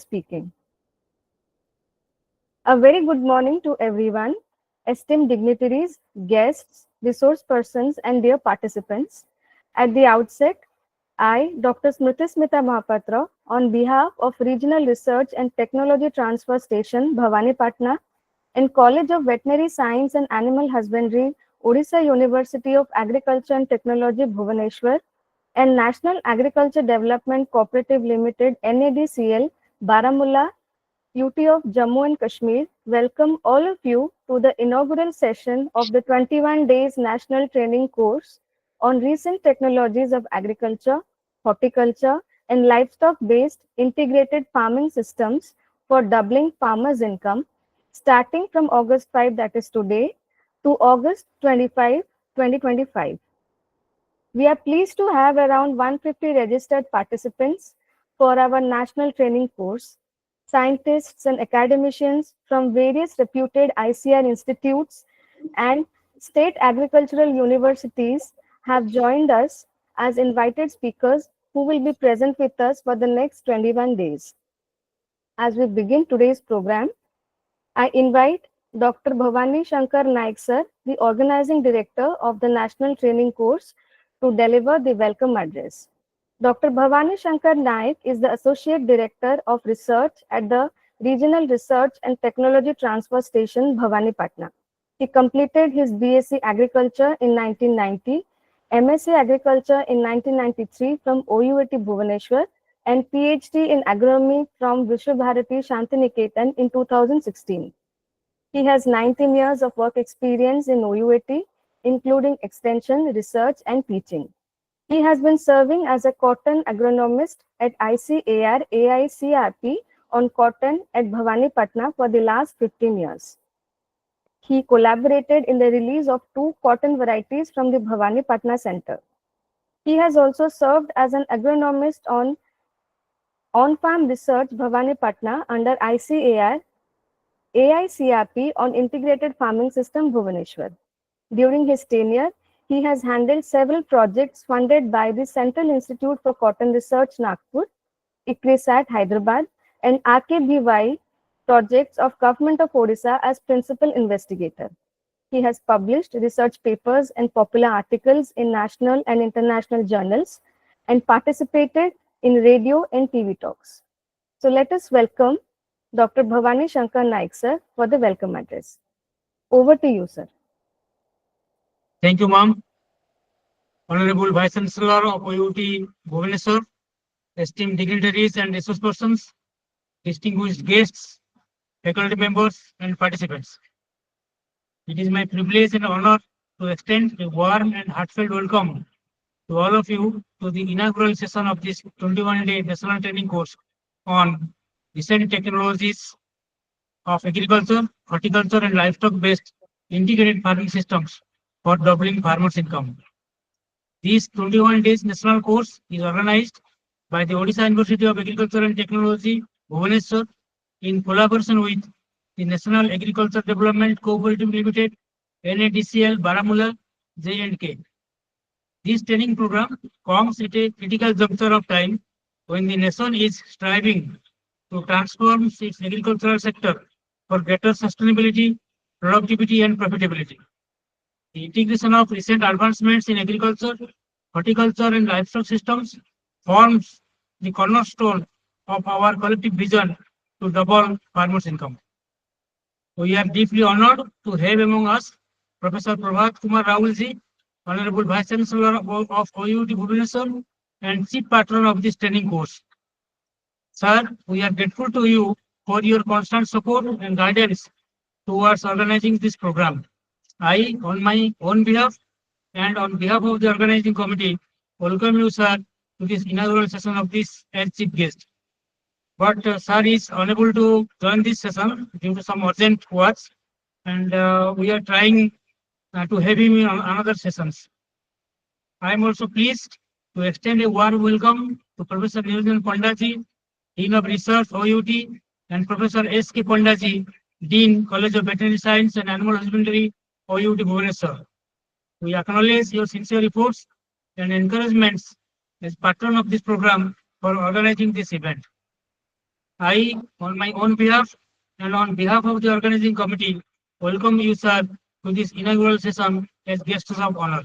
speaking. A very good morning to everyone, esteemed dignitaries, guests, resource persons, and dear participants. At the outset, I, Dr. Smriti Smita Mahapatra, on behalf of Regional Research and Technology Transfer Station, Bhavani Patna, and College of Veterinary Science and Animal Husbandry, Odisha University of Agriculture and Technology, Bhubaneswar, and National Agriculture Development Cooperative Limited, NADCL, Baramulla, UT of Jammu and Kashmir, welcome all of you to the inaugural session of the 21 days national training course on recent technologies of agriculture, horticulture, and livestock-based integrated farming systems for doubling farmers' income, starting from August 5, that is today, to August 25, 2025. We are pleased to have around 150 registered participants for our national training course. Scientists and academicians from various reputed ICR institutes and state agricultural universities have joined us as invited speakers who will be present with us for the next 21 days. As we begin today's program, I invite Dr. Bhavani Shankar Naik sir, the organizing director of the national training course, to deliver the welcome address. Dr. Bhavani Shankar Naik is the Associate Director of Research at the Regional Research and Technology Transfer Station, Bhavani Patna. He completed his BSc Agriculture in 1990, MSc Agriculture in 1993 from OUAT Bhubaneswar, and PhD in Agronomy from Vishwabharati Shantiniketan in 2016. He has 19 years of work experience in OUAT, including extension, research, and teaching. He has been serving as a cotton agronomist at ICAR AICRP on cotton at Bhavani Patna for the last 15 years. He collaborated in the release of 2 cotton varieties from the Bhavani Patna Center. He has also served as an agronomist on On-Farm Research Bhavani Patna under ICAR AICRP on Integrated Farming System Bhubaneswar. During his tenure, he has handled several projects funded by the Central Institute for Cotton Research, Nagpur, ICRISAT, Hyderabad, and RKBY projects of Government of Odisha as principal investigator. He has published research papers and popular articles in national and international journals and participated in radio and TV talks. So let us welcome Dr. Bhavani Shankar Naik sir for the welcome address. Over to you, sir. Thank you, ma'am. Honorable Vice Chancellor of OUT Bhubaneswar, esteemed dignitaries and resource persons, distinguished guests, faculty members, and participants. It is my privilege and honor to extend a warm and heartfelt welcome to all of you to the inaugural session of this 21-day national training course on recent technologies of agriculture, horticulture, and livestock-based integrated farming systems for doubling farmers' income. This 21 days national course is organized by the Odisha University of Agriculture and Technology, Bhubaneswar, in collaboration with the National Agriculture Development Cooperative Limited, NADCL, Baramulla, J&K. This training program comes at a critical juncture of time when the nation is striving to transform its agricultural sector for greater sustainability, productivity, and profitability. The integration of recent advancements in agriculture, horticulture, and livestock systems forms the cornerstone of our collective vision to double farmers' income. We are deeply honored to have among us Professor Prabhat Kumar Rahulji, Honorable Vice Chancellor of OUT Bhubaneswar and Chief Patron of this training course. Sir, we are grateful to you for your constant support and guidance towards organizing this program. I, on my own behalf and on behalf of the organizing committee, welcome you, sir, to this inaugural session of this as chief guest. But sir is unable to join this session due to some urgent works, and we are trying to have him in another sessions. I am also pleased to extend a warm welcome to Professor Niranjan Pandaji, Dean of Research, OUT, and Professor S.K. Pandaji, Dean, College of Veterinary Science and Animal Husbandry, OUT Bhubaneswar. We acknowledge your sincere efforts and encouragements as patron of this program for organizing this event. I, on my own behalf and on behalf of the organizing committee, welcome you, sir, to this inaugural session as guests of honor.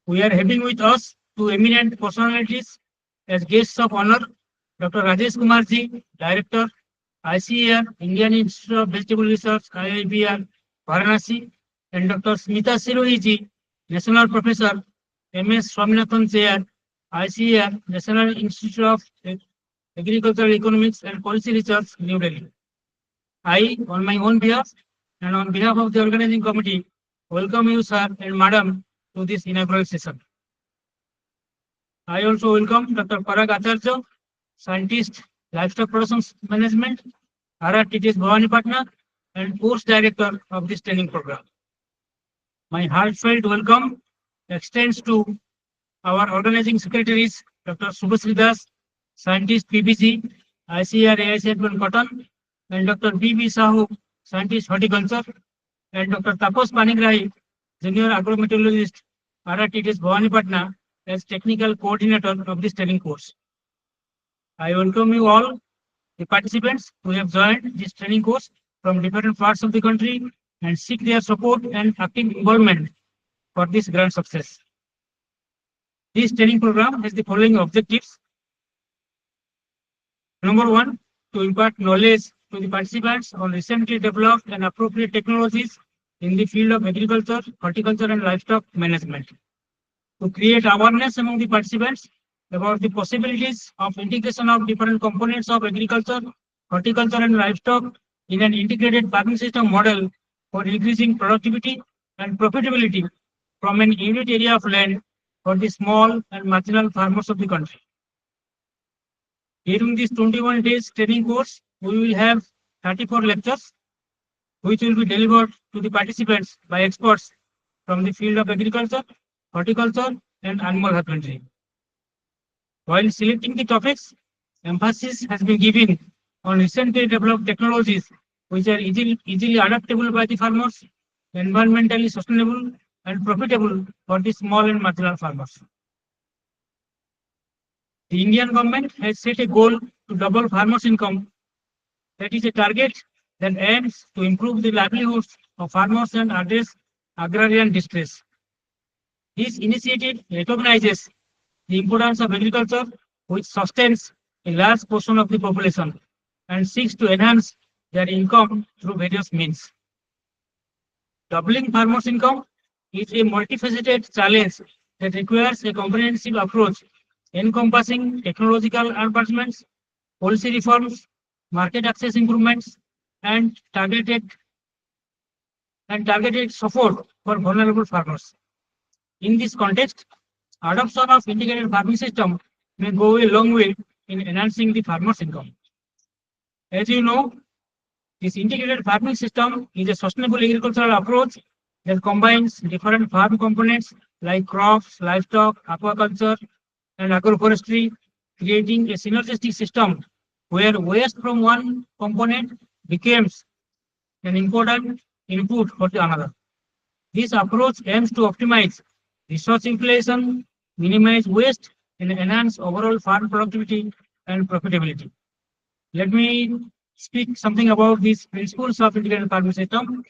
We are having with us two eminent personalities as guests of honor, Dr. Rajesh Kumarji, Director, ICAR, Indian Institute of Vegetable Research, IIBR, Varanasi, and Dr. Smita Sirohiji, National Professor, MS Swaminathan Chair, ICAR, National Institute of Agricultural Economics and Policy Research, New Delhi. I, on my own behalf and on behalf of the organizing committee, welcome you, sir and madam, to this inaugural session. I also welcome Dr. Parag Acharya, Scientist, Livestock Production Management, RRTTS Bhavani Patna, and Course Director of this training program. My heartfelt welcome extends to our organizing secretaries, Dr. Subhasri Das, Scientist PBC, ICR AICF Cotton, and Dr. B.B. Sahu, Scientist Horticulture, and Dr. Tapos Panigrahi, Junior Agrometeorologist, RRTTS Bhavani Patna, as Technical Coordinator of this training course. I welcome you all, the participants who have joined this training course from different parts of the country and seek their support and active involvement for this grand success. This training program has the following objectives. Number one, to impart knowledge to the participants on recently developed and appropriate technologies in the field of agriculture, horticulture, and livestock management. To create awareness among the participants about the possibilities of integration of different components of agriculture, horticulture, and livestock in an integrated farming system model for increasing productivity and profitability from an unit area of land for the small and marginal farmers of the country. During this 21 days training course, we will have 34 lectures, which will be delivered to the participants by experts from the field of agriculture, horticulture, and animal husbandry. While selecting the topics, emphasis has been given on recently developed technologies which are easily adaptable by the farmers, environmentally sustainable, and profitable for the small and marginal farmers. The Indian government has set a goal to double farmers' income. That is a target that aims to improve the livelihoods of farmers and address agrarian distress. This initiative recognizes the importance of agriculture, which sustains a large portion of the population and seeks to enhance their income through various means. Doubling farmers' income is a multifaceted challenge that requires a comprehensive approach encompassing technological advancements, policy reforms, market access improvements, and targeted support for vulnerable farmers. In this context, adoption of integrated farming system may go a long way in enhancing the farmer's income. As you know, this integrated farming system is a sustainable agricultural approach that combines different farm components like crops, livestock, aquaculture, and agroforestry, creating a synergistic system where waste from one component becomes an important input for the another. This approach aims to optimize resource utilization, minimize waste, and enhance overall farm productivity and profitability. Let me speak something about these principles of integrated farming system.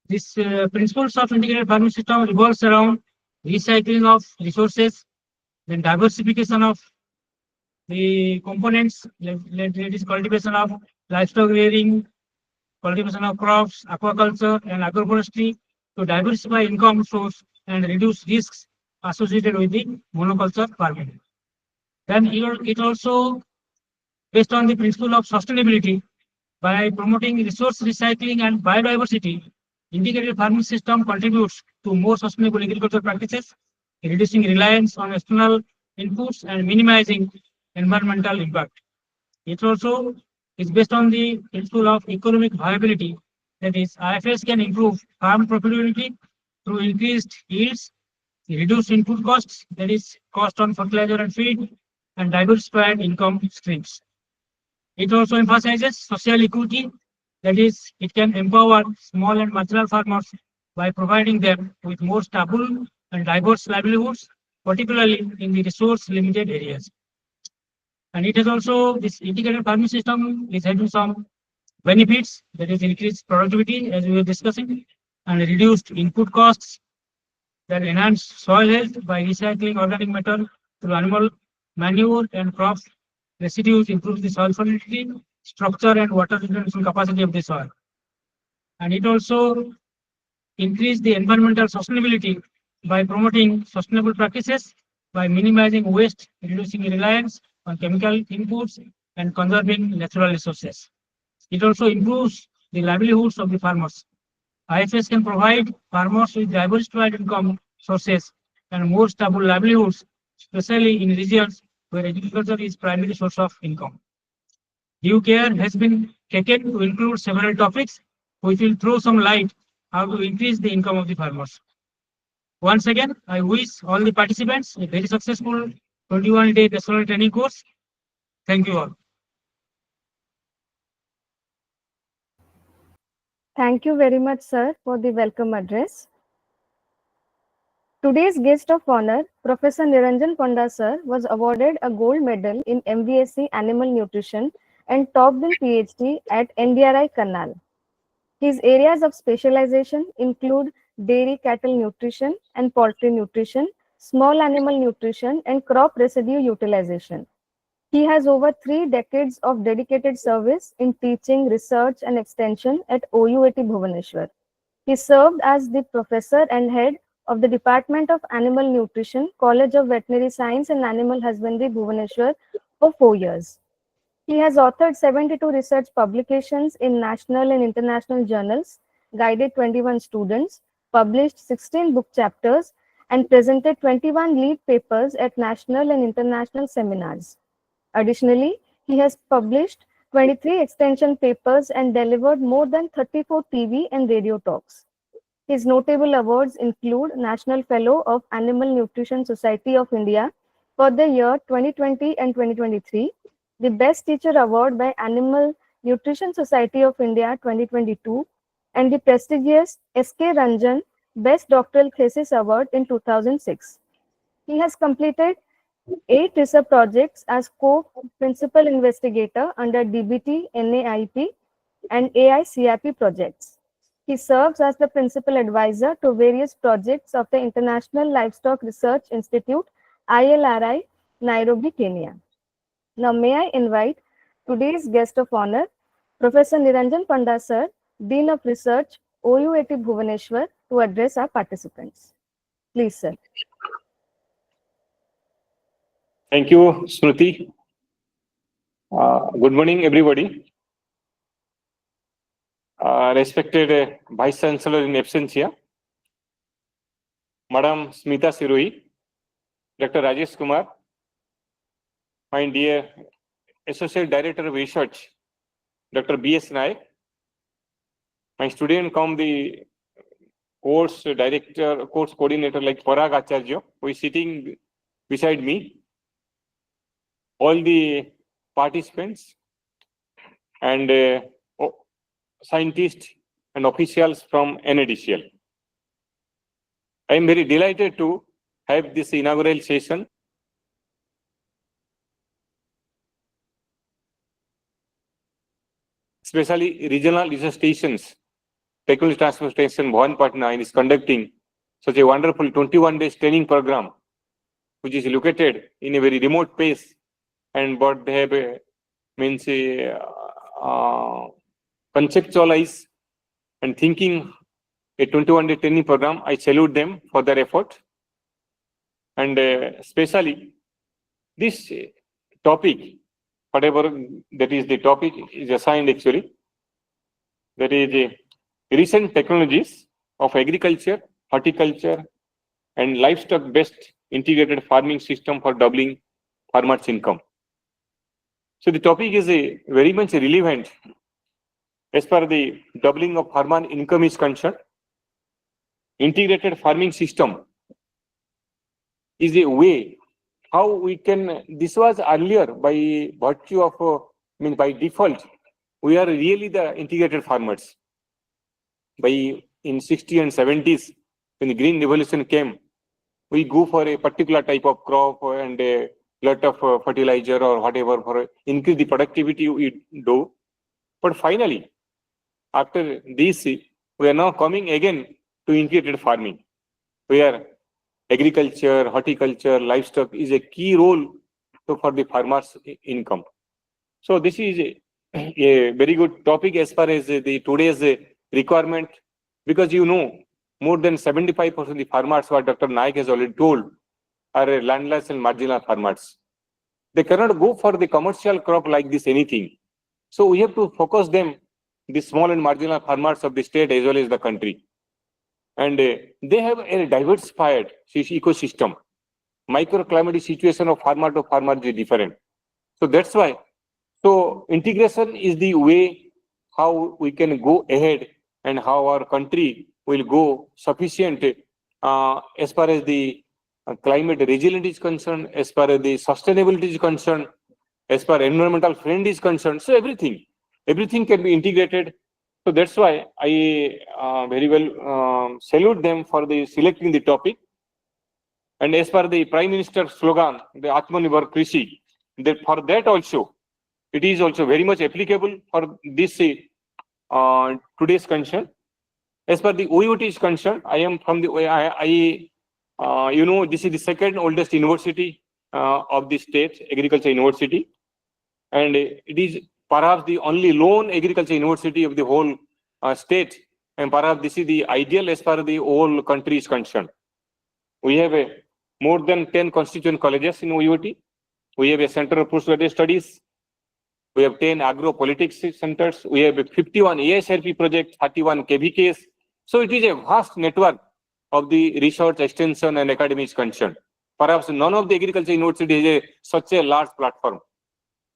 These principles of integrated farming system revolves around recycling of resources, then diversification of the components, let it is cultivation of livestock rearing, cultivation of crops, aquaculture, and agroforestry to diversify income source and reduce risks associated with the monoculture farming. Then it also based on the principle of sustainability by promoting resource recycling and biodiversity. Integrated farming system contributes to more sustainable agricultural practices, reducing reliance on external inputs and minimizing environmental impact. It also is based on the principle of economic viability. That is, IFS can improve farm profitability through increased yields, reduced input costs, that is, cost on fertilizer and feed, and diversified income streams. It also emphasizes social equity, that is, it can empower small and marginal farmers by providing them with more stable and diverse livelihoods, particularly in the resource limited areas. And it has also, this integrated farming system is having some benefits, that is increased productivity as we were discussing, and reduced input costs, that enhance soil health by recycling organic matter through animal manure and crop residues, improves the soil fertility, structure and water retention capacity of the soil. And it also increase the environmental sustainability by promoting sustainable practices, by minimizing waste, reducing reliance on chemical inputs, and conserving natural resources. It also improves the livelihoods of the farmers. IFS can provide farmers with diversified income sources and more stable livelihoods, especially in regions where agriculture is primary source of income. Due care has been taken to include several topics which will throw some light how to increase the income of the farmers. Once again, I wish all the participants a very successful 21-day national training course. Thank you all. Thank you very much, sir, for the welcome address. Today's guest of honor, Professor Niranjan Panda sir, was awarded a gold medal in MBSc Animal Nutrition and topped in PhD at NDRI Karnal. His areas of specialization include dairy cattle nutrition and poultry nutrition, small animal nutrition, and crop residue utilization. He has over 3 decades of dedicated service in teaching, research, and extension at OUAT Bhubaneswar. He served as the professor and head of the Department of Animal Nutrition, College of Veterinary Science and Animal Husbandry, Bhubaneswar for 4 years. He has authored 72 research publications in national and international journals, guided 21 students, published 16 book chapters, and presented 21 lead papers at national and international seminars. Additionally, he has published 23 extension papers and delivered more than 34 TV and radio talks. His notable awards include National Fellow of Animal Nutrition Society of India for the year 2020 and 2023, the Best Teacher Award by Animal Nutrition Society of India 2022, and the prestigious S.K. Ranjan Best Doctoral Thesis Award in 2006. He has completed 8 research projects as co-principal investigator under DBT, NAIP, and AICRP projects. He serves as the principal advisor to various projects of the International Livestock Research Institute, ILRI, Nairobi, Kenya. Now, may I invite today's guest of honor, Professor Niranjan Panda sir, Dean of Research, OUAT Bhubaneswar, to address our participants. Please, sir. Thank you, Smriti. Good morning, everybody. Respected Vice Chancellor in absentia, Madam Smita Siroi, Dr. Rajesh Kumar, my dear Associate Director of Research, Dr. B.S. Naik, my student come the course director, course coordinator like Parag Acharya, who is sitting beside me, all the participants and scientists and officials from NADCL. I am very delighted to have this inaugural session. Especially regional research stations, technical transfer station Bhawan Patna is conducting such a wonderful 21 days training program, which is located in a very remote place, and what they have means conceptualize and thinking a 21-day training program. I salute them for their effort. And especially this topic, whatever that is the topic is assigned actually, that is recent technologies of agriculture, horticulture, and livestock-based integrated farming system for doubling farmers' income. So the topic is very much relevant as far as the doubling of farmer income is concerned. Integrated farming system is a way how we can, this was earlier by virtue of, by default, we are really the integrated farmers. By in 60s and 70s, when the green revolution came, we go for a particular type of crop and lot of fertilizer or whatever for increase the productivity we do. But finally, after this, we are now coming again to integrated farming, where agriculture, horticulture, livestock is a key role for the farmers' income. So this is a very good topic as far as the today's requirement, because more than 75% of the farmers, what Dr. Naik has already told, are landless and marginal farmers. They cannot go for the commercial crop like this anything. So we have to focus them, the small and marginal farmers of the state as well as the country. And they have a diversified ecosystem. Microclimate situation of farmer to farmer is different. So that's why. So integration is the way how we can go ahead and how our country will go sufficient as far as the climate resilient is concerned, as far as the sustainability is concerned, as far as environmental friend is concerned. So everything can be integrated. So that's why I very well salute them for the selecting the topic. And as per the Prime Minister's slogan, the Atmanirbhar Krishi, for that also, it is also very much applicable for this today's concern. As per the OUT is concerned, I am from the this is the second oldest university of the state, agriculture university, and it is perhaps the only lone agriculture university of the whole state, and perhaps this is the ideal as far as the whole country is concerned. We have more than 10 constituent colleges in OUT. We have a Center of Postgraduate Studies. We have 10 agro-politics centers. We have 51 ASRP projects, 31 KVKs. So it is a vast network of the research, extension, and academy is concerned. Perhaps none of the agriculture university has such a large platform.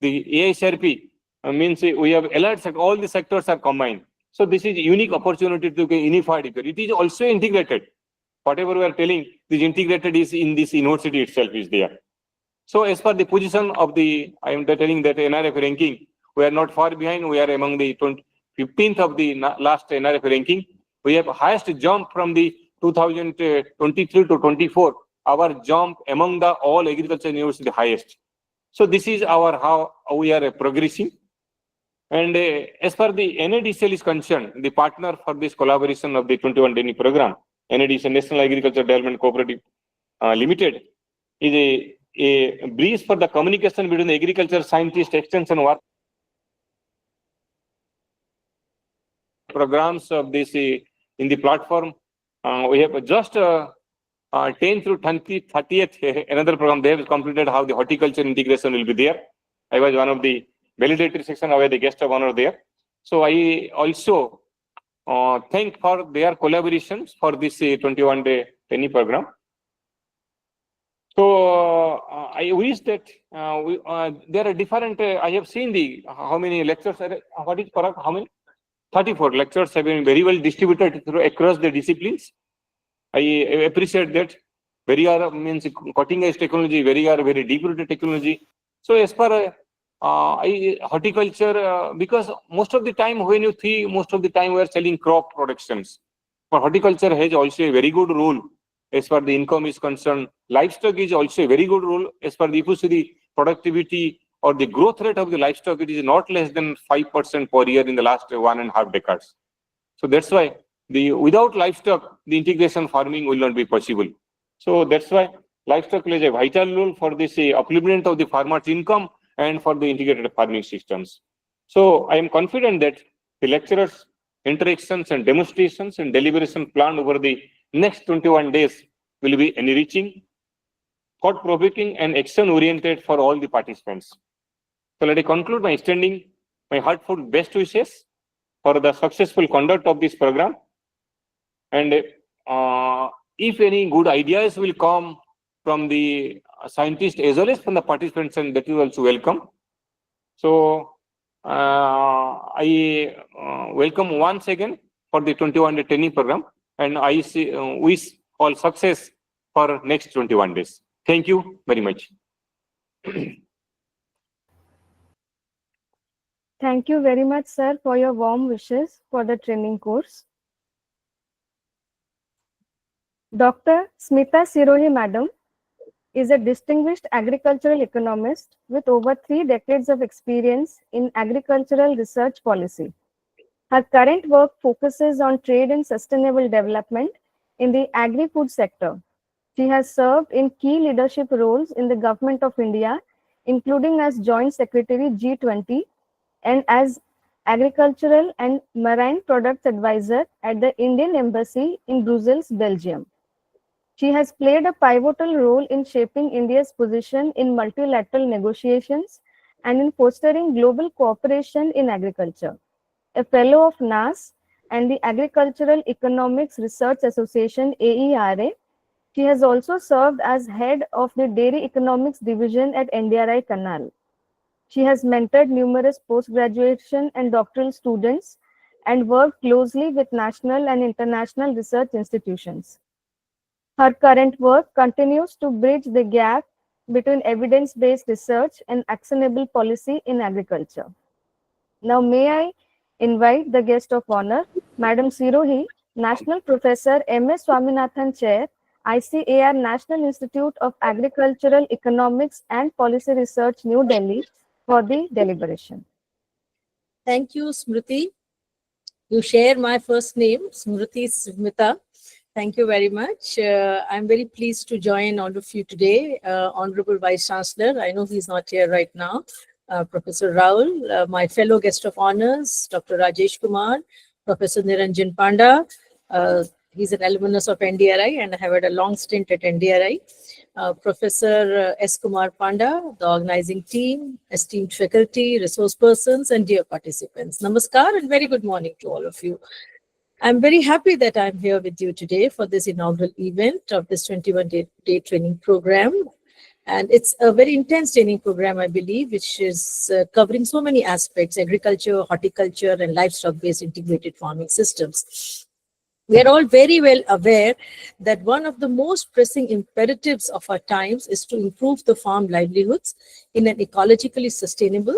The ASRP means we have alerts at all the sectors are combined. So this is a unique opportunity to get unified. It is also integrated. Whatever we are telling, this integrated is in this university itself is there. So as per the position of the, I am telling that NRF ranking, we are not far behind. We are among the 15th of the last NRF ranking. We have highest jump from the 2023 to 24. Our jump among the all agriculture university highest. So this is our how we are progressing. And as far the NADCL is concerned, the partner for this collaboration of the 21-day program, NADCL National Agriculture Development Cooperative Limited, is a breeze for the communication between the agriculture scientist extension work programs of this in the platform. We have just 10 through 30th another program they have completed how the horticulture integration will be there. I was one of the validatory section. I was the guest of honor there. So I also thank for their collaborations for this 21-day training program. So I wish that there are different. I have seen the how many lectures are. What is correct? How many? 34 lectures have been very well distributed across the disciplines. I appreciate that. Very means cutting edge technology. Very deep rooted technology. So as far horticulture, because most of the time when you see, most of the time we are selling crop productions. But horticulture has also a very good role as far the income is concerned. Livestock is also a very good role as far the, if you see the productivity or the growth rate of the livestock, it is not less than 5% per year in the last 1.5 decades. So that's why without livestock, the integration farming will not be possible. So that's why livestock plays a vital role for this upliftment of the farmer's income and for the integrated farming systems. So I am confident that the lecturers' interactions and demonstrations and deliberation planned over the next 21 days will be enriching, thought-provoking, and action-oriented for all the participants. So let me conclude by extending my heartfelt best wishes for the successful conduct of this program. And if any good ideas will come from the scientists as well as from the participants, and that is also welcome. So I welcome once again for the 21-day training program, and I wish all success for next 21 days. Thank you very much. Thank you very much, sir, for your warm wishes for the training course. Dr. Smita Sirohi, Madam, is a distinguished agricultural economist with over 3 decades of experience in agricultural research policy. Her current work focuses on trade and sustainable development in the agri-food sector. She has served in key leadership roles in the Government of India, including as Joint Secretary G20 and as Agricultural and Marine Products Advisor at the Indian Embassy in Brussels, Belgium. She has played a pivotal role in shaping India's position in multilateral negotiations and in fostering global cooperation in agriculture. A fellow of NAS and the Agricultural Economics Research Association AERA, she has also served as head of the Dairy Economics Division at NDRI Canal. She has mentored numerous post-graduation and doctoral students and worked closely with national and international research institutions. Her current work continues to bridge the gap between evidence-based research and actionable policy in agriculture. Now, may I invite the guest of honor, Madam Sirohi, National Professor M.S. Swaminathan Chair, ICAR National Institute of Agricultural Economics and Policy Research, New Delhi, for the deliberation. Thank you, Smriti. You share my first name, Smriti Smita. Thank you very much. I'm very pleased to join all of you today. Honorable Vice Chancellor, I know he's not here right now, Professor Raul, my fellow guest of honors, Dr. Rajesh Kumar, Professor Niranjan Panda. He's an alumnus of NDRI and I have had a long stint at NDRI. Professor S. Kumar Panda, the organizing team, esteemed faculty, resource persons, and dear participants. Namaskar and very good morning to all of you. I'm very happy that I'm here with you today for this inaugural event of this 21-day training program. And it's a very intense training program, I believe, which is covering so many aspects: agriculture, horticulture, and livestock-based integrated farming systems. We are all very well aware that one of the most pressing imperatives of our times is to improve the farm livelihoods in an ecologically sustainable,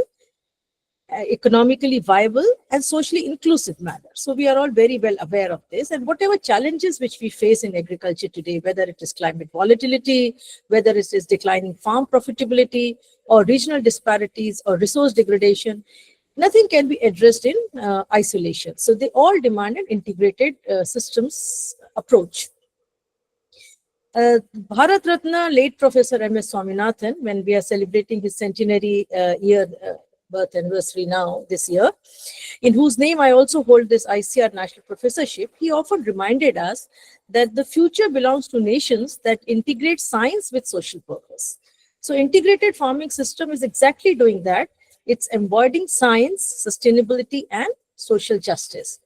economically viable, and socially inclusive manner. So we are all very well aware of this, and whatever challenges which we face in agriculture today, whether it is climate volatility, whether it is declining farm profitability, or regional disparities, or resource degradation, nothing can be addressed in isolation. So they all demand an integrated systems approach. Bharat Ratna, late Professor M.S. Swaminathan, when we are celebrating his centenary birth anniversary now this year, in whose name I also hold this ICAR National Professorship, he often reminded us that the future belongs to nations that integrate science with social purpose. So integrated farming system is exactly doing that. It's embodying science, sustainability, and social justice.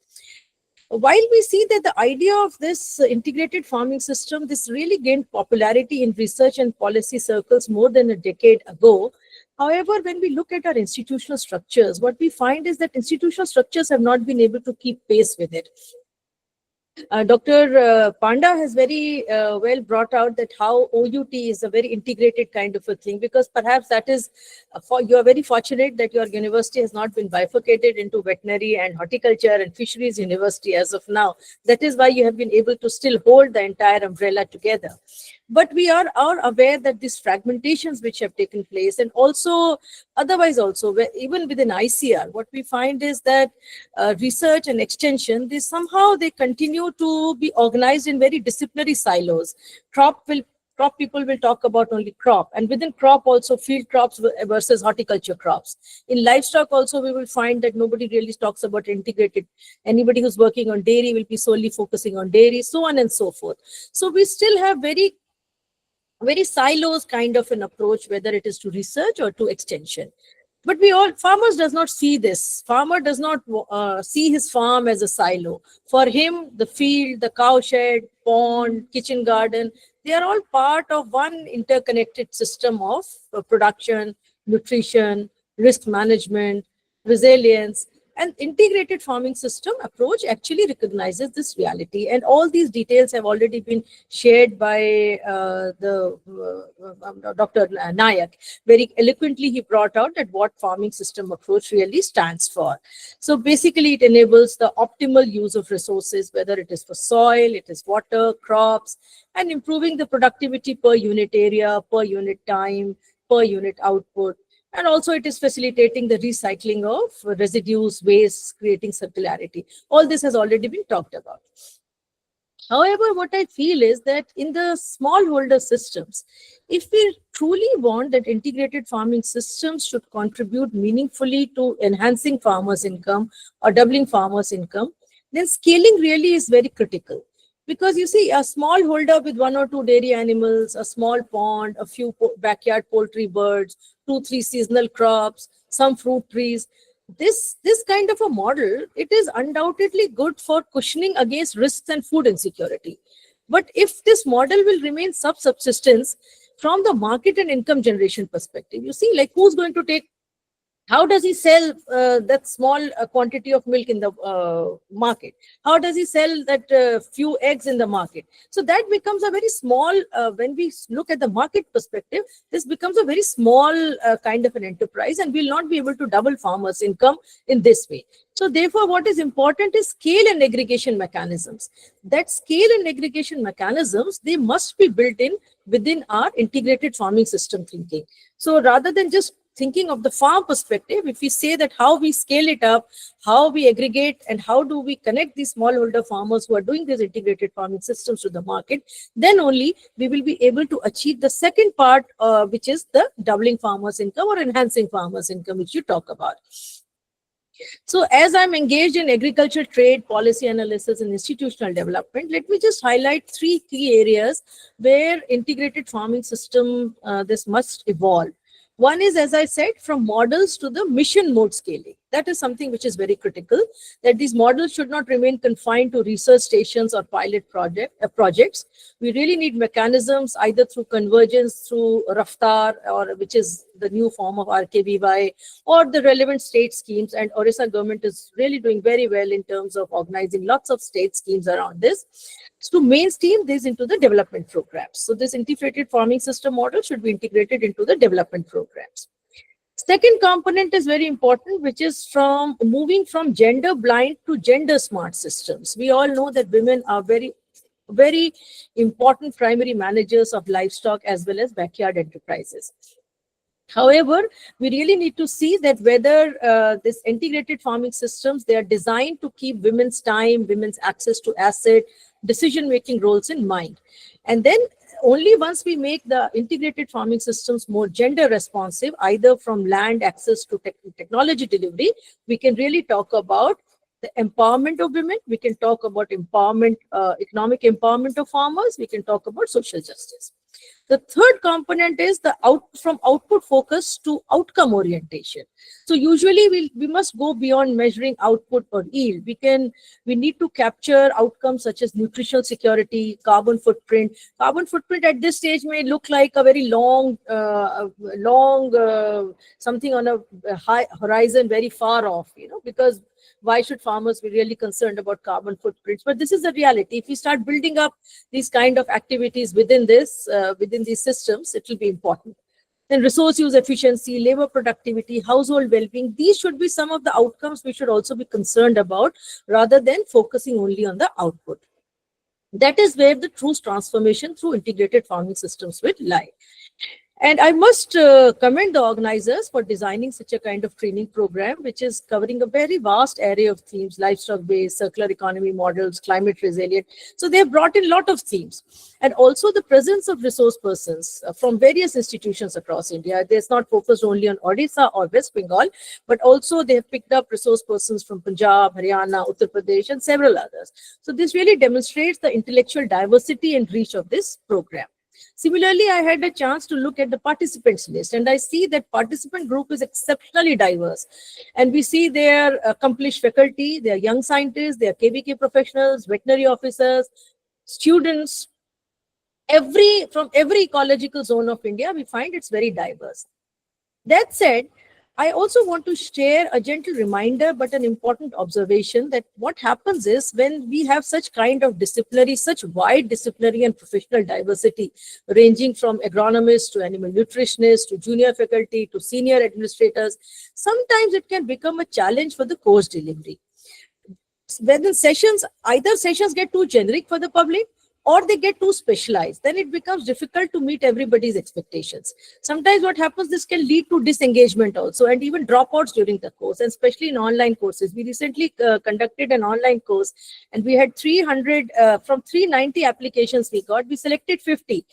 While we see that the idea of this integrated farming system, this really gained popularity in research and policy circles more than a decade ago. However, when we look at our institutional structures, what we find is that institutional structures have not been able to keep pace with it. Dr. Panda has very well brought out that how OUT is a very integrated kind of a thing, because perhaps that is, you are very fortunate that your university has not been bifurcated into veterinary and horticulture and fisheries university as of now. That is why you have been able to still hold the entire umbrella together. But we are aware that these fragmentations which have taken place, and also otherwise also, even within ICR, what we find is that research and extension, they continue to be organized in very disciplinary silos. Crop people will talk about only crop, and within crop also field crops versus horticulture crops. In livestock also we will find that nobody really talks about integrated. Anybody who's working on dairy will be solely focusing on dairy, so on and so forth. So we still have very silos kind of an approach, whether it is to research or to extension. But farmers does not see this. Farmer does not see his farm as a silo. For him, the field, the cow shed, pond, kitchen garden, they are all part of one interconnected system of production, nutrition, risk management, resilience, And integrated farming system approach actually recognizes this reality. And all these details have already been shared by Dr. Nayak. Very eloquently, he brought out that what farming system approach really stands for. So basically, it enables the optimal use of resources, whether it is for soil, it is water, crops, and improving the productivity per unit area, per unit time, per unit output. And also it is facilitating the recycling of residues, waste, creating circularity. All this has already been talked about. However, what I feel is that in the smallholder systems, if we truly want that integrated farming systems should contribute meaningfully to enhancing farmers' income or doubling farmers' income, then scaling really is very critical. Because you see, a smallholder with 1 or 2 dairy animals, a small pond, a few backyard poultry birds, 2-3 seasonal crops, some fruit trees, this kind of a model, it is undoubtedly good for cushioning against risks and food insecurity. But if this model will remain subsistence from the market and income generation perspective, you see, like, who's going to take, how does he sell that small quantity of milk in the market? How does he sell that few eggs in the market? So that becomes a very small, when we look at the market perspective, this becomes a very small kind of an enterprise, and we'll not be able to double farmers' income in this way. So therefore, what is important is scale and aggregation mechanisms. That scale and aggregation mechanisms, they must be built in within our integrated farming system thinking. So rather than just thinking of the farm perspective, if we say that how we scale it up, how we aggregate, and how do we connect these smallholder farmers who are doing these integrated farming systems to the market, then only we will be able to achieve the second part, which is the doubling farmers' income or enhancing farmers' income, which you talk about. So as I'm engaged in agriculture, trade, policy analysis, and institutional development, let me just highlight 3 key areas where integrated farming system, this must evolve. One is, as I said, from models to the mission mode scaling. That is something which is very critical, that these models should not remain confined to research stations or pilot projects. We really need mechanisms either through convergence, through Raftar, or which is the new form of RKVY, or the relevant state schemes. And Orissa government is really doing very well in terms of organizing lots of state schemes around this, to mainstream this into the development programs. So this integrated farming system model should be integrated into the development programs. Second component is very important, which is from moving from gender blind to gender smart systems. We all know that women are very, very important primary managers of livestock as well as backyard enterprises. However, we really need to see that whether this integrated farming systems, they are designed to keep women's time, women's access to asset, decision-making roles in mind. And then only once we make the integrated farming systems more gender responsive, either from land access to technology delivery, we can really talk about the empowerment of women, we can talk about empowerment, economic empowerment of farmers, we can talk about social justice. The third component is the from output focus to outcome orientation. So usually we must go beyond measuring output or yield. We need to capture outcomes such as nutritional security, carbon footprint. Carbon footprint at this stage may look like a very long something on a high horizon, very far off, because why should farmers be really concerned about carbon footprints? But this is the reality. If we start building up these kind of activities within these systems, it will be important. Then resource use efficiency, labor productivity, household well-being, these should be some of the outcomes we should also be concerned about, rather than focusing only on the output. That is where the true transformation through integrated farming systems will lie. And I must commend the organizers for designing such a kind of training program, which is covering a very vast array of themes: livestock-based, circular economy models, climate resilient. So they have brought in a lot of themes. And also the presence of resource persons from various institutions across India. It's not focused only on Odisha or West Bengal, but also they have picked up resource persons from Punjab, Haryana, Uttar Pradesh, and several others. So this really demonstrates the intellectual diversity and reach of this program. Similarly, I had a chance to look at the participants list, and I see that participant group is exceptionally diverse. And we see their accomplished faculty, their young scientists, their KVK professionals, veterinary officers, students, from every ecological zone of India. We find it's very diverse. That said, I also want to share a gentle reminder, but an important observation, that what happens is when we have such kind of disciplinary, such wide disciplinary and professional diversity, ranging from agronomists to animal nutritionists to junior faculty to senior administrators, sometimes it can become a challenge for the course delivery. When the sessions, either sessions get too generic for the public or they get too specialized, then it becomes difficult to meet everybody's expectations. Sometimes what happens, this can lead to disengagement also, and even dropouts during the course, and especially in online courses. We recently conducted an online course, and we had 300, from 390 applications we got, we selected 50.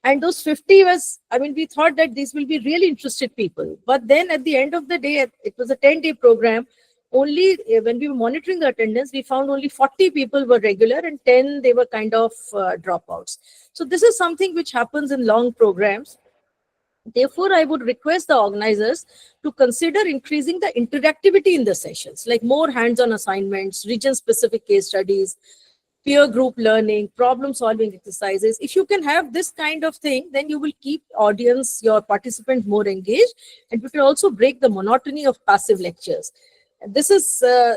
And those 50 was, I mean, we thought that these will be really interested people. But then at the end of the day, it was a 10-day program. Only when we were monitoring the attendance, we found only 40 people were regular and 10, they were kind of dropouts. So this is something which happens in long programs. Therefore, I would request the organizers to consider increasing the interactivity in the sessions, like more hands-on assignments, region-specific case studies, peer group learning, problem-solving exercises. If you can have this kind of thing, then you will keep audience, your participants more engaged, and it will also break the monotony of passive lectures. This is a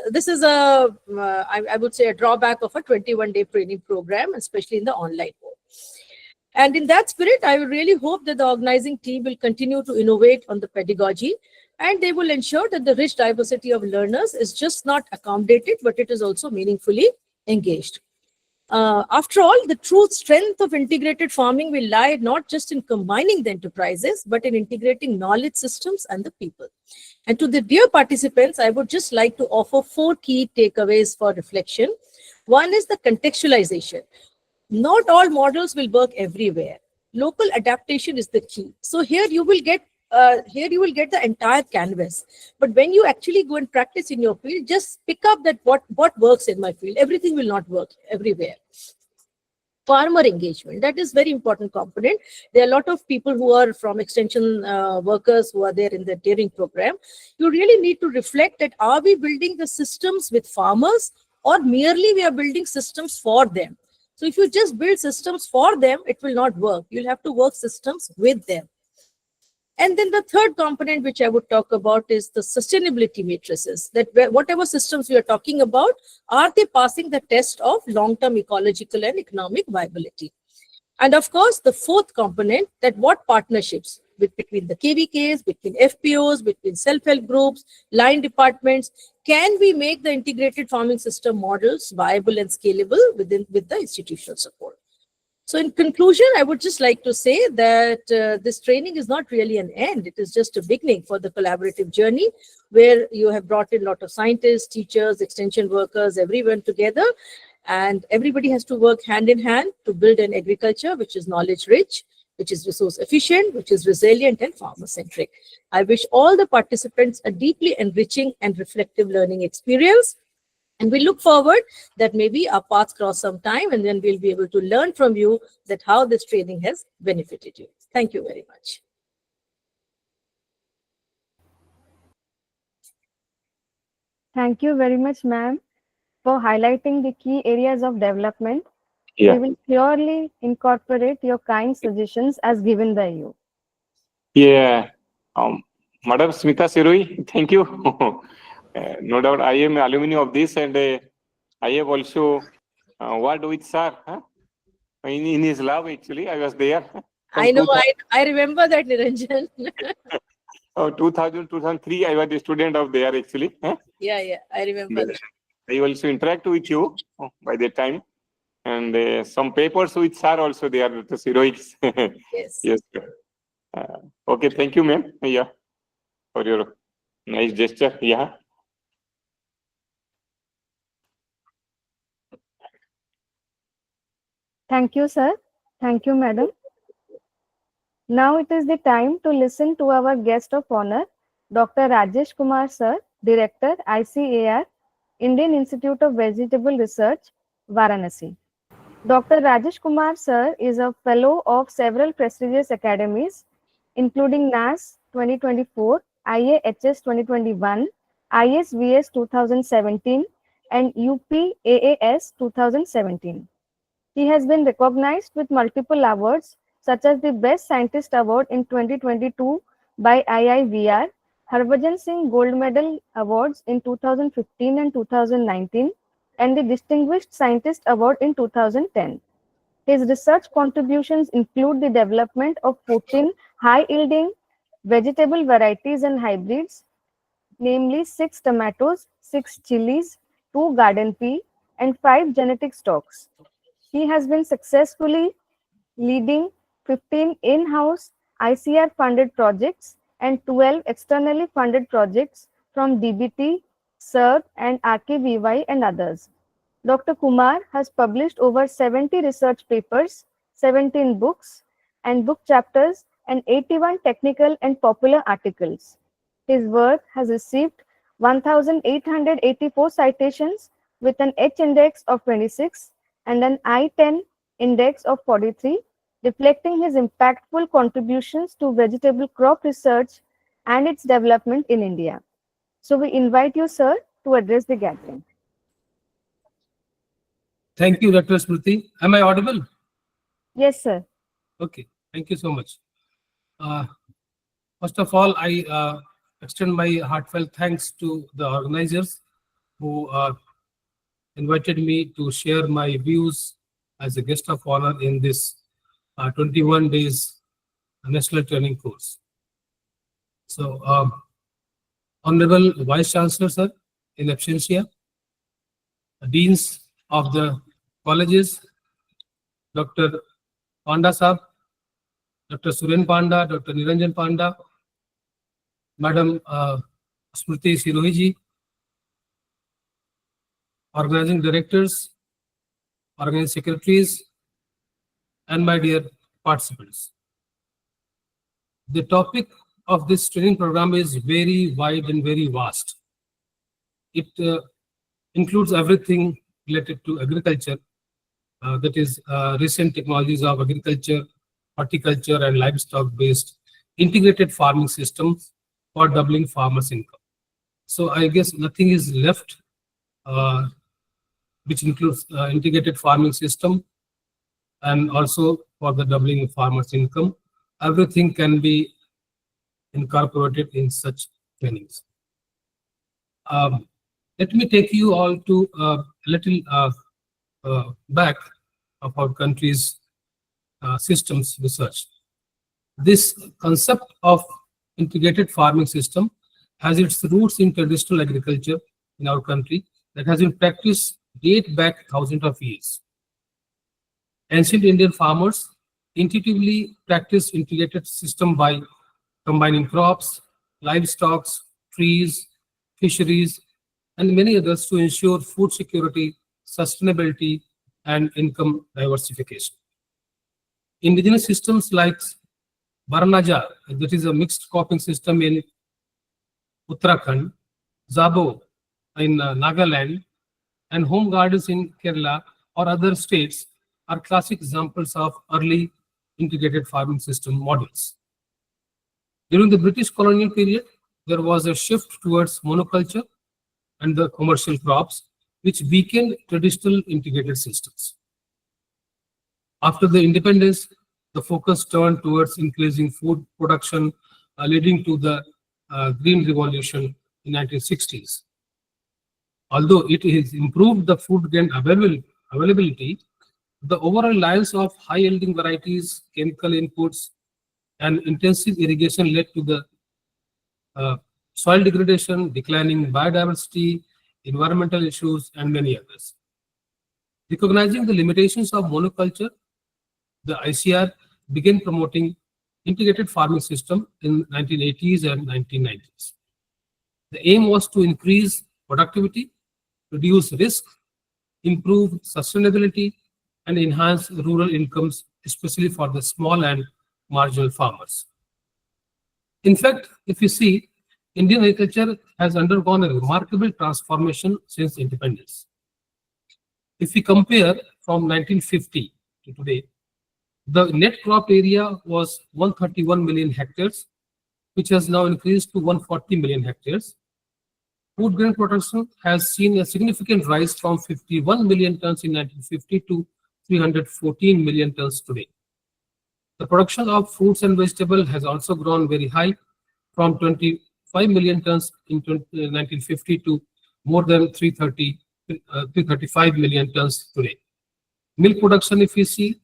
I would say a drawback of a 21-day training program, especially in the online mode. And in that spirit, I really hope that the organizing team will continue to innovate on the pedagogy, and they will ensure that the rich diversity of learners is just not accommodated, but it is also meaningfully engaged. After all, the true strength of integrated farming will lie not just in combining the enterprises, but in integrating knowledge systems and the people. And to the dear participants, I would just like to offer 4 key takeaways for reflection. One is the contextualization. Not all models will work everywhere. Local adaptation is the key. So here you will get the entire canvas. But when you actually go and practice in your field, just pick up that what works in my field. Everything will not work everywhere. Farmer engagement, that is very important component. There are a lot of people who are from extension workers who are there in the dairying program. You really need to reflect that, are we building the systems with farmers, or merely we are building systems for them? So if you just build systems for them, it will not work. You'll have to work systems with them. And then the third component which I would talk about is the sustainability matrices, that whatever systems we are talking about, are they passing the test of long-term ecological and economic viability? And of course, the fourth component, that what partnerships between the KVKs, between FPOs, between self-help groups, line departments, can we make the integrated farming system models viable and scalable with the institutional support? So in conclusion, I would just like to say that this training is not really an end. It is just a beginning for the collaborative journey, where you have brought in a lot of scientists, teachers, extension workers, everyone together. And everybody has to work hand in hand to build an agriculture which is knowledge rich, which is resource efficient, which is resilient and farmer centric. I wish all the participants a deeply enriching and reflective learning experience. And we look forward that maybe our paths cross sometime, and then we'll be able to learn from you that how this training has benefited you. Thank you very much. Thank you very much, ma'am, for highlighting the key areas of development. Yeah. We will surely incorporate your kind suggestions as given by you. Yeah. Madam Smita Sirui, thank you. No doubt I am alumni of this, and I have also worked with sir in his lab. Actually, I was there. I know, I remember that, Niranjan. 2000, 2003, I was a student of there actually. Yeah, I remember that. I also interact with you by that time. And some papers with sir also there, the heroics. Yes. Yes. Okay, thank you, ma'am. Yeah, for your nice gesture. Yeah. Thank you, sir. Thank you, madam. Now it is the time to listen to our guest of honor, Dr. Rajesh Kumar, sir, Director, ICAR, Indian Institute of Vegetable Research, Varanasi. Dr. Rajesh Kumar, sir, is a fellow of several prestigious academies, including NAS 2024, IAHS 2021, ISVS 2017, and UPAAS 2017. He has been recognized with multiple awards, such as the Best Scientist Award in 2022 by IIVR, Harbhajan Singh Gold Medal Awards in 2015 and 2019, and the Distinguished Scientist Award in 2010. His research contributions include the development of 14 high-yielding vegetable varieties and hybrids, namely 6 tomatoes, 6 chilies, 2 garden pea, and 5 genetic stocks. He has been successfully leading 15 in-house ICR-funded projects and 12 externally funded projects from DBT, SERC, and RKVY and others. Dr. Kumar has published over 70 research papers, 17 books and book chapters, and 81 technical and popular articles. His work has received 1,884 citations with an H index of 26 and an I-10 index of 43, reflecting his impactful contributions to vegetable crop research and its development in India. So we invite you, sir, to address the gathering. Thank you, Dr. Smriti. Am I audible? Yes, sir. Okay, thank you so much. First of all, I extend my heartfelt thanks to the organizers who invited me to share my views as a guest of honor in this 21 days national training course. So, Honorable Vice Chancellor, sir, in absentia, Deans of the colleges, Dr. Panda Sahab, Dr. Suren Panda, Dr. Niranjan Panda, Madam Smriti Sirohiji, organizing directors, organizing secretaries, and my dear participants. The topic of this training program is very wide and very vast. It includes everything related to agriculture, that is recent technologies of agriculture, horticulture, and livestock-based integrated farming systems for doubling farmers' income. So I guess nothing is left, which includes integrated farming system and also for the doubling of farmers' income. Everything can be incorporated in such trainings. Let me take you all to a little back of our country's systems research. This concept of integrated farming system has its roots in traditional agriculture in our country that has been practiced date back thousands of years. Ancient Indian farmers intuitively practiced integrated system by combining crops, livestock, trees, fisheries, and many others to ensure food security, sustainability, and income diversification. Indigenous systems like Barnaja, that is a mixed cropping system in Uttarakhand, Zabo in Nagaland, and home gardens in Kerala or other states are classic examples of early integrated farming system models. During the British colonial period, there was a shift towards monoculture and the commercial crops, which weakened traditional integrated systems. After the independence, the focus turned towards increasing food production, leading to the Green Revolution in 1960s. Although it has improved the food grain availability, the overall reliance of high-yielding varieties, chemical inputs, and intensive irrigation led to the soil degradation, declining biodiversity, environmental issues, and many others. Recognizing the limitations of monoculture, the ICR began promoting integrated farming system in 1980s and 1990s. The aim was to increase productivity, reduce risk, improve sustainability, and enhance rural incomes, especially for the small and marginal farmers. In fact, if you see, Indian agriculture has undergone a remarkable transformation since independence. If we compare from 1950 to today, the net crop area was 131 million hectares, which has now increased to 140 million hectares. Food grain production has seen a significant rise from 51 million tons in 1950 to 314 million tons today. The production of fruits and vegetables has also grown very high from 24 5 million tons in 1950 to more than 335 million tons today. Milk production, if we see,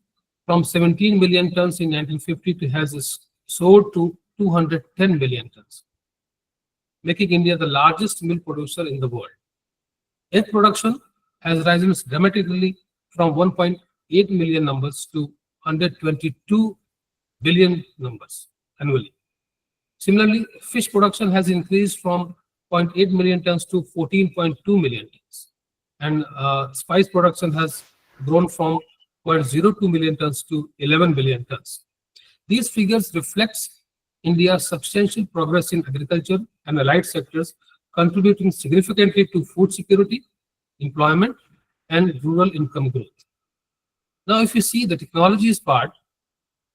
from 17 million tons in 1950 to has soared to 210 million tons, making India the largest milk producer in the world. Egg production has risen dramatically from 1.8 million numbers to 122 billion numbers annually. Similarly, fish production has increased from 0.8 million tons to 14.2 million tons. And spice production has grown from 0.02 million tons to 11 billion tons. These figures reflect India's substantial progress in agriculture and allied sectors, contributing significantly to food security, employment, and rural income growth. Now, if you see the technologies part,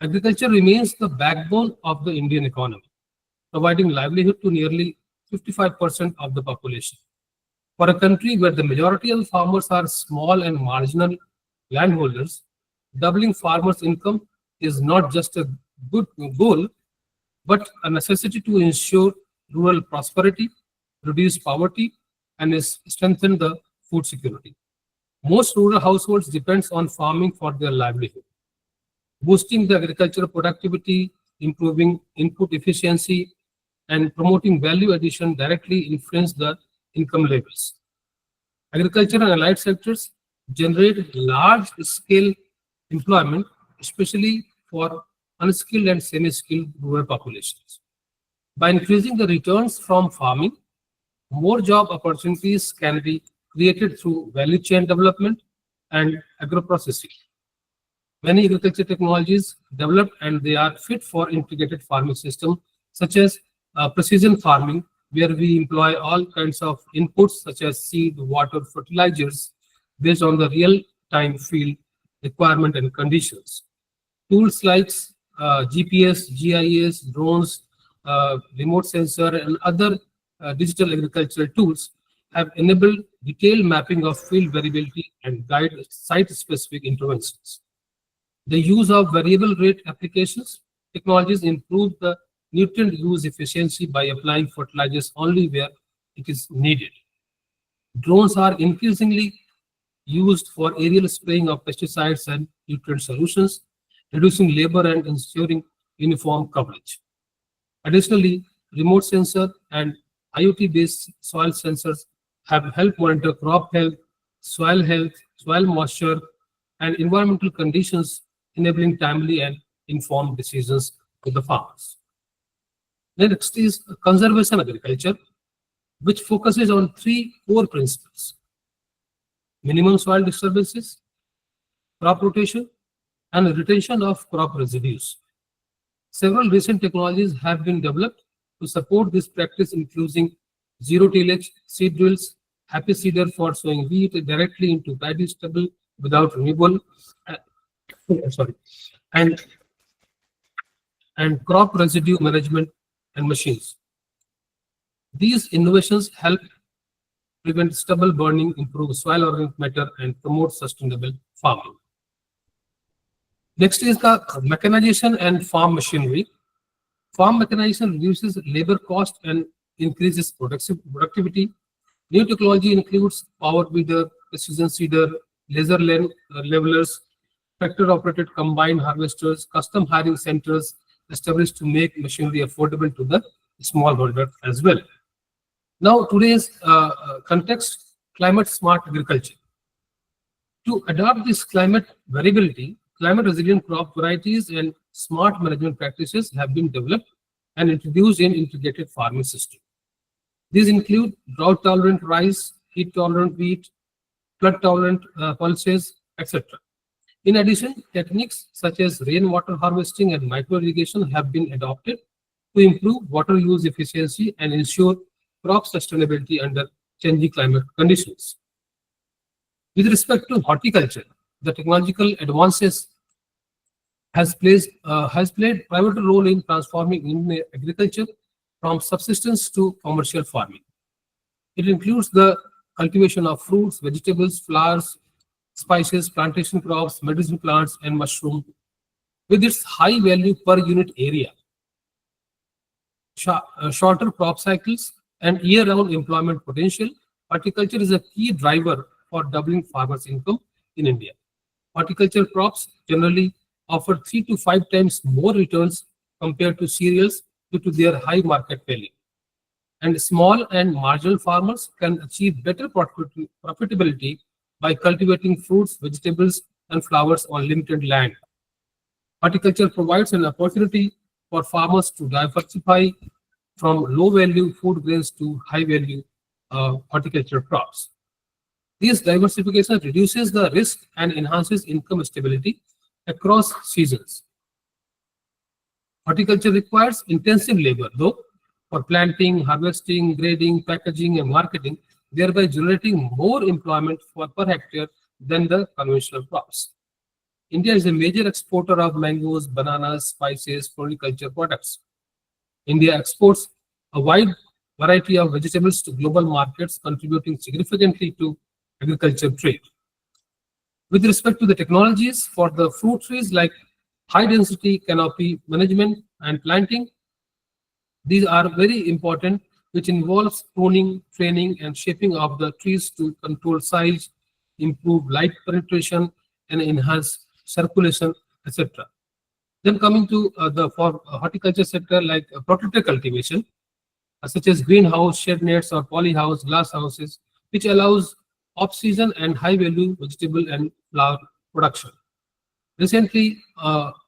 agriculture remains the backbone of the Indian economy, providing livelihood to nearly 55% of the population. For a country where the majority of farmers are small and marginal landholders, doubling farmers' income is not just a good goal, but a necessity to ensure rural prosperity, reduce poverty, and strengthen the food security. Most rural households depend on farming for their livelihood. Boosting the agricultural productivity, improving input efficiency, and promoting value addition directly influence the income levels. Agriculture and allied sectors generate large-scale employment, especially for unskilled and semi-skilled rural populations. By increasing the returns from farming, more job opportunities can be created through value chain development and agro-processing. Many agriculture technologies developed and they are fit for integrated farming system, such as precision farming, where we employ all kinds of inputs such as seed, water, fertilizers based on the real-time field requirement and conditions. Tools like GPS, GIS, drones, remote sensor, and other digital agricultural tools have enabled detailed mapping of field variability and guide site-specific interventions. The use of variable rate applications technologies improve the nutrient use efficiency by applying fertilizers only where it is needed. Drones are increasingly used for aerial spraying of pesticides and nutrient solutions, reducing labor and ensuring uniform coverage. Additionally, remote sensor and IoT-based soil sensors have helped monitor crop health, soil moisture, and environmental conditions, enabling timely and informed decisions to the farmers. Next is conservation agriculture, which focuses on three core principles: minimum soil disturbances, crop rotation, and retention of crop residues. Several recent technologies have been developed to support this practice, including zero tillage, seed drills, happy seeder for sowing wheat directly into paddy stubble without removal, and crop residue management and machines. These innovations help prevent stubble burning, improve soil organic matter, and promote sustainable farming. Next is the mechanization and farm machinery. Farm mechanization reduces labor cost and increases productivity. New technology includes power weeder, precision seeder, laser levelers, tractor-operated combine harvesters, custom hiring centers established to make machinery affordable to the smallholder as well. Now, today's context, climate-smart agriculture. To adopt this climate variability, climate-resilient crop varieties and smart management practices have been developed and introduced in integrated farming system. These include drought-tolerant rice, heat-tolerant wheat, flood-tolerant pulses, etc. In addition, techniques such as rainwater harvesting and micro-irrigation have been adopted to improve water use efficiency and ensure crop sustainability under changing climate conditions. With respect to horticulture, the technological advances has played pivotal role in transforming Indian agriculture from subsistence to commercial farming. It includes the cultivation of fruits, vegetables, flowers, spices, plantation crops, medicinal plants, and mushroom. With its high value per unit area, shorter crop cycles, and year-round employment potential, horticulture is a key driver for doubling farmers' income in India. Horticulture crops generally offer 3 to 5 times more returns compared to cereals due to their high market value. And small and marginal farmers can achieve better profitability by cultivating fruits, vegetables, and flowers on limited land. Horticulture provides an opportunity for farmers to diversify from low-value food grains to high-value horticulture crops. This diversification reduces the risk and enhances income stability across seasons. Horticulture requires intensive labor, though, for planting, harvesting, grading, packaging, and marketing, thereby generating more employment per hectare than the conventional crops. India is a major exporter of mangoes, bananas, spices, floriculture products. India exports a wide variety of vegetables to global markets, contributing significantly to agriculture trade. With respect to the technologies for the fruit trees like high-density canopy management and planting, these are very important, which involves pruning, training, and shaping of the trees to control size, improve light penetration, and enhance circulation, etc. Then coming to the horticulture sector like protected cultivation, such as greenhouse, shed nets, or polyhouse, glass houses, which allows off-season and high-value vegetable and flower production. Recently,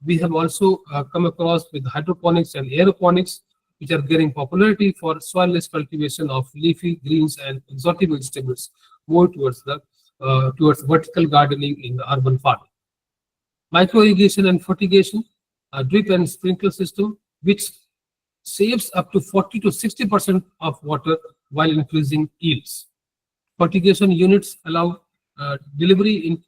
we have also come across with hydroponics and aeroponics, which are gaining popularity for soilless cultivation of leafy greens and exotic vegetables, more towards vertical gardening in the urban farming. Micro irrigation and fertigation, a drip and sprinkler system, which saves up to 40 to 60% of water while increasing yields. Fertigation units allow delivery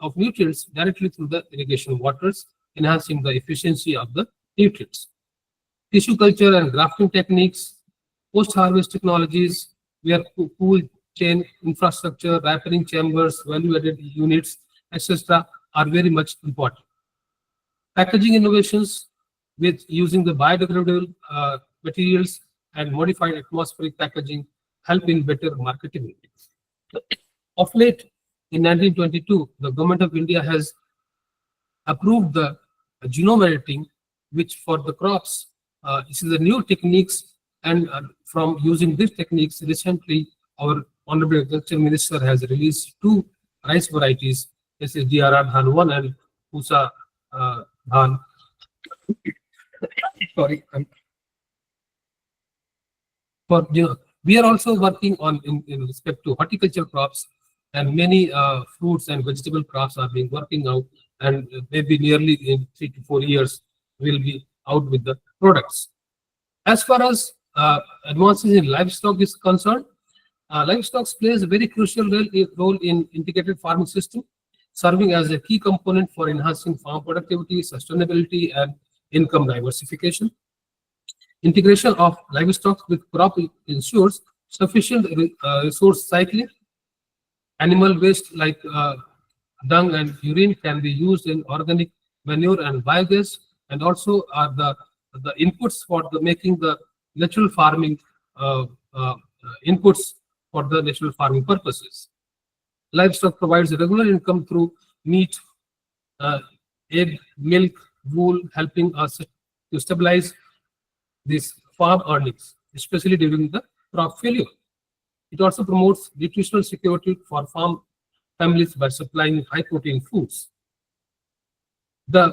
of nutrients directly through the irrigation waters, enhancing the efficiency of the nutrients. Tissue culture and grafting techniques, post-harvest technologies, where cool chain infrastructure, wrapping chambers, value-added units, etc., are very much important. Packaging innovations with using the biodegradable materials and modified atmospheric packaging help in better marketability. Of late, in 1922, the Government of India has approved the genome editing, which for the crops, this is the new techniques, and from using these techniques, recently our Honorable Agriculture Minister has released 2 rice varieties, this is DRR Dhan 1 and Pusa Dhan. Sorry. We are also working on in respect to horticulture crops, and many fruits and vegetable crops are being working out, and maybe nearly in 3 to 4 years we'll be out with the products. As far as advances in livestock is concerned, livestock plays a very crucial role in integrated farming system, serving as a key component for enhancing farm productivity, sustainability, and income diversification. Integration of livestock with crop ensures sufficient resource cycling. Animal waste like dung and urine can be used in organic manure and biogas, and also are the inputs for the making the natural farming inputs for the natural farming purposes. Livestock provides regular income through meat, egg, milk, wool, helping us to stabilize these farm earnings, especially during the crop failure. It also promotes nutritional security for farm families by supplying high-protein foods. The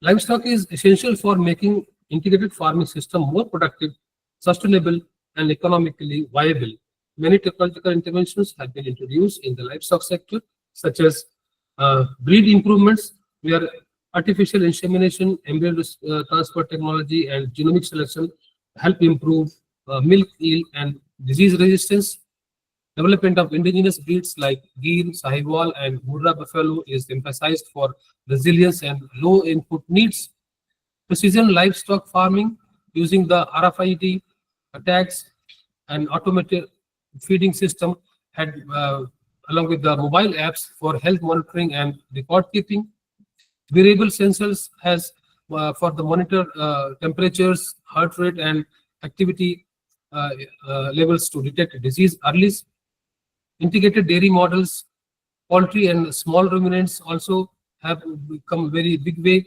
livestock is essential for making integrated farming system more productive, sustainable, and economically viable. Many technological interventions have been introduced in the livestock sector, such as breed improvements, where artificial insemination, embryo transfer technology, and genomic selection help improve milk yield and disease resistance. Development of indigenous breeds like Gir, Sahiwal, and Murra buffalo is emphasized for resilience and low input needs. Precision livestock farming using the RFID tags and automated feeding system had along with the mobile apps for health monitoring and record keeping. Wearable sensors has for the monitor temperatures, heart rate, and activity levels to detect disease early. Integrated dairy models, poultry and small ruminants also have become very big way.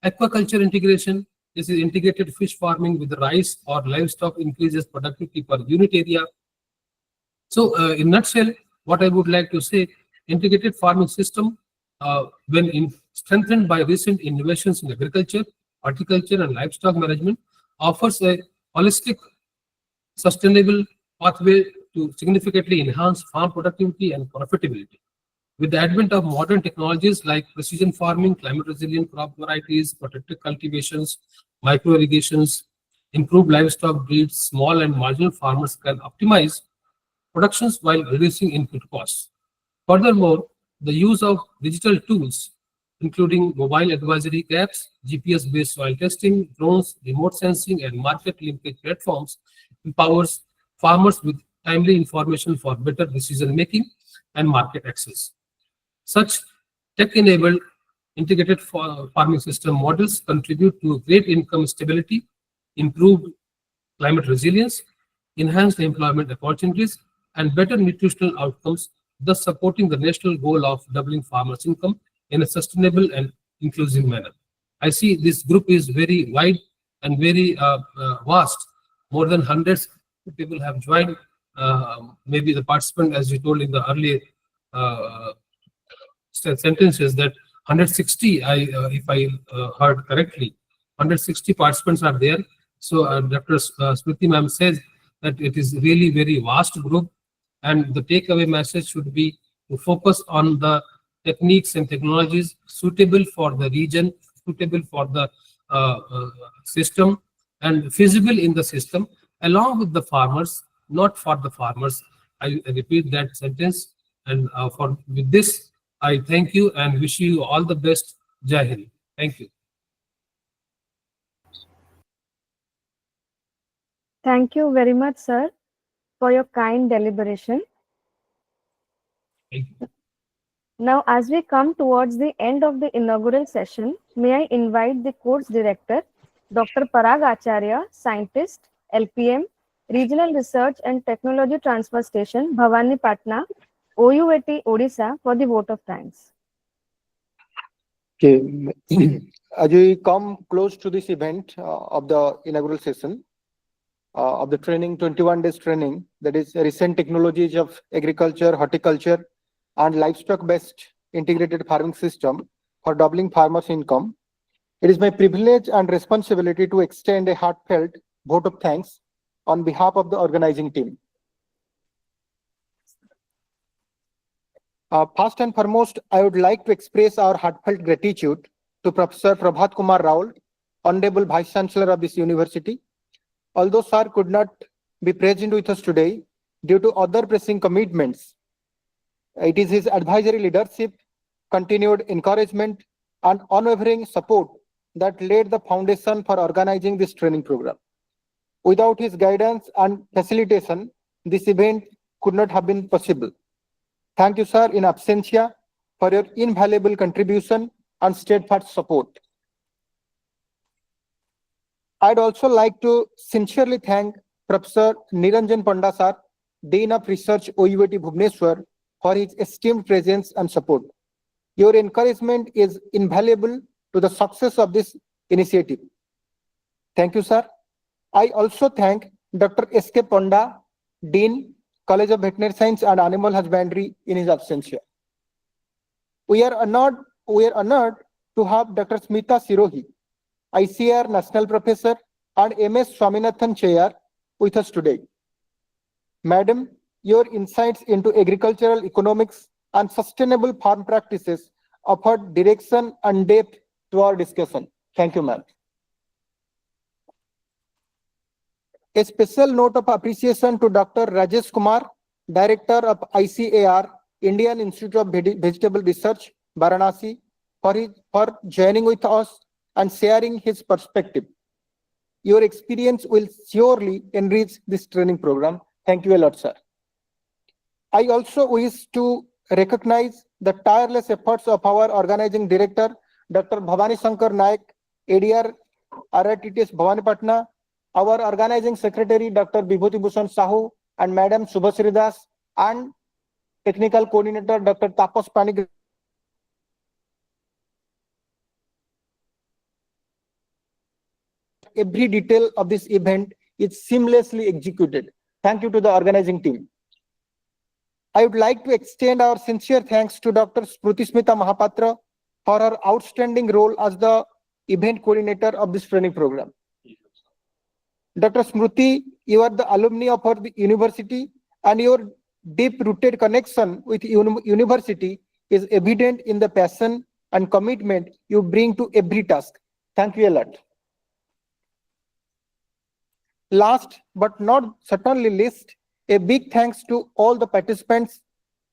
Aquaculture integration, this is integrated fish farming with rice or livestock increases productivity per unit area. So in nutshell, what I would like to say, integrated farming system, when strengthened by recent innovations in agriculture, horticulture and livestock management, offers a holistic, sustainable pathway to significantly enhance farm productivity and profitability. With the advent of modern technologies like precision farming, climate-resilient crop varieties, protected cultivations, micro-irrigations, improved livestock breeds, small and marginal farmers can optimize productions while reducing input costs. Furthermore, the use of digital tools, including mobile advisory apps, GPS-based soil testing, drones, remote sensing, and market linkage platforms, empowers farmers with timely information for better decision-making and market access. Such tech-enabled integrated farming system models contribute to great income stability, improved climate resilience, enhanced employment opportunities, and better nutritional outcomes, thus supporting the national goal of doubling farmers' income in a sustainable and inclusive manner. I see this group is very wide and very vast. More than hundreds of people have joined. Maybe the participant, as you told in the earlier sentences, that 160, if I heard correctly, 160 participants are there. So Dr. Smriti ma'am says that it is really very vast group, and the takeaway message should be to focus on the techniques and technologies suitable for the region, suitable for the system, and feasible in the system, along with the farmers, not for the farmers. I repeat that sentence, and with this, I thank you and wish you all the best. Jai Hind. Thank you. Thank you very much, sir, for your kind deliberation. Thank you. Now, as we come towards the end of the inaugural session, may I invite the course director, Dr. Parag Acharya, scientist, LPM, Regional Research and Technology Transfer Station, Bhavani Patna, OUAT, Odisha, for the vote of thanks. Okay. As we come close to this event of the inaugural session of the training, 21 days training, that is recent technologies of agriculture, horticulture, and livestock-based integrated farming system for doubling farmers' income, it is my privilege and responsibility to extend a heartfelt vote of thanks on behalf of the organizing team. First and foremost, I would like to express our heartfelt gratitude to Professor Prabhat Kumar Raul, Honorable Vice Chancellor of this university. Although Sir could not be present with us today due to other pressing commitments, it is his advisory leadership, continued encouragement, and unwavering support that laid the foundation for organizing this training program. Without his guidance and facilitation, this event could not have been possible. Thank you, sir, in absentia, for your invaluable contribution and steadfast support. I'd also like to sincerely thank Professor Niranjan Panda, sir, Dean of Research, OUAT Bhubaneswar, for his esteemed presence and support. Your encouragement is invaluable to the success of this initiative. Thank you, sir. I also thank Dr. S.K. Panda, Dean, College of Veterinary Science and Animal Husbandry, in his absentia. We are honored to have Dr. Smita Sirohi, ICAR National Professor and MS Swaminathan Chair, with us today. Madam, your insights into agricultural economics and sustainable farm practices offered direction and depth to our discussion. Thank you, ma'am. A special note of appreciation to Dr. Rajesh Kumar, Director of ICAR, Indian Institute of Vegetable Research, Varanasi, for joining with us and sharing his perspective. Your experience will surely enrich this training program. Thank you a lot, sir. I also wish to recognize the tireless efforts of our organizing director, Dr. Bhavani Shankar Naik, ADR, RITTS Bhavani Patna, our organizing secretary, Dr. Bibhuti Bhushan Sahu, and Madam Subhasri Das, and technical coordinator, Dr. Tapas Panig. Every detail of this event is seamlessly executed. Thank you to the organizing team. I would like to extend our sincere thanks to Dr. Smriti Smita Mahapatra for her outstanding role as the event coordinator of this training program. Dr. Smriti, you are the alumni of our university, and your deep-rooted connection with university is evident in the passion and commitment you bring to every task. Thank you a lot. Last but not certainly least, a big thanks to all the participants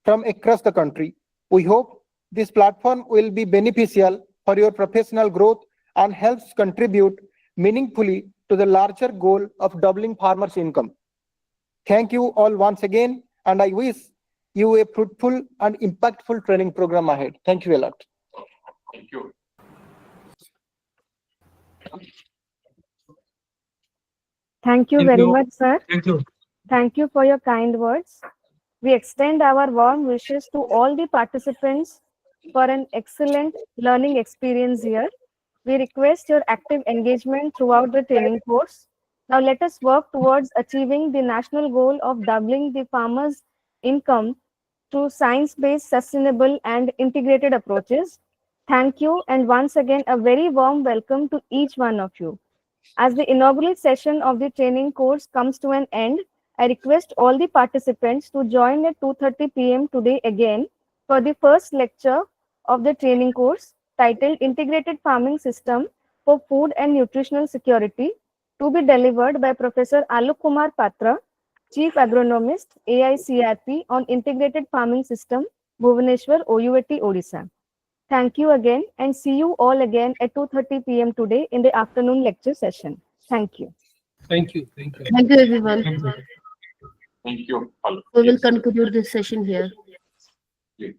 from across the country. We hope this platform will be beneficial for your professional growth and helps contribute meaningfully to the larger goal of doubling farmers' income. Thank you all once again, and I wish you a fruitful and impactful training program ahead. Thank you a lot. Thank you. Thank you Thank very you. much, sir. Thank you. Thank you for your kind words. We extend our warm wishes to all the participants for an excellent learning experience here. We request your active engagement throughout the training course. Now let us work towards achieving the national goal of doubling the farmers' income through science-based, sustainable and integrated approaches. Thank you, and once again a very warm welcome to each one of you. As the inaugural session of the training course comes to an end, I request all the participants to join at 2:30 p.m. today again for the first lecture of the training course titled Integrated Farming System for Food and Nutritional Security, to be delivered by Professor Alok Kumar Patra, Chief Agronomist, AICRP on Integrated Farming System, Bhubaneswar, OUAT, Odisha. Thank you again, and see you all again at 2:30 p.m. today in the afternoon lecture session. Thank you. Thank you. Thank you. Thank you, everyone. Thank you. Thank you all. We will Yes. conclude this session here. Yeah.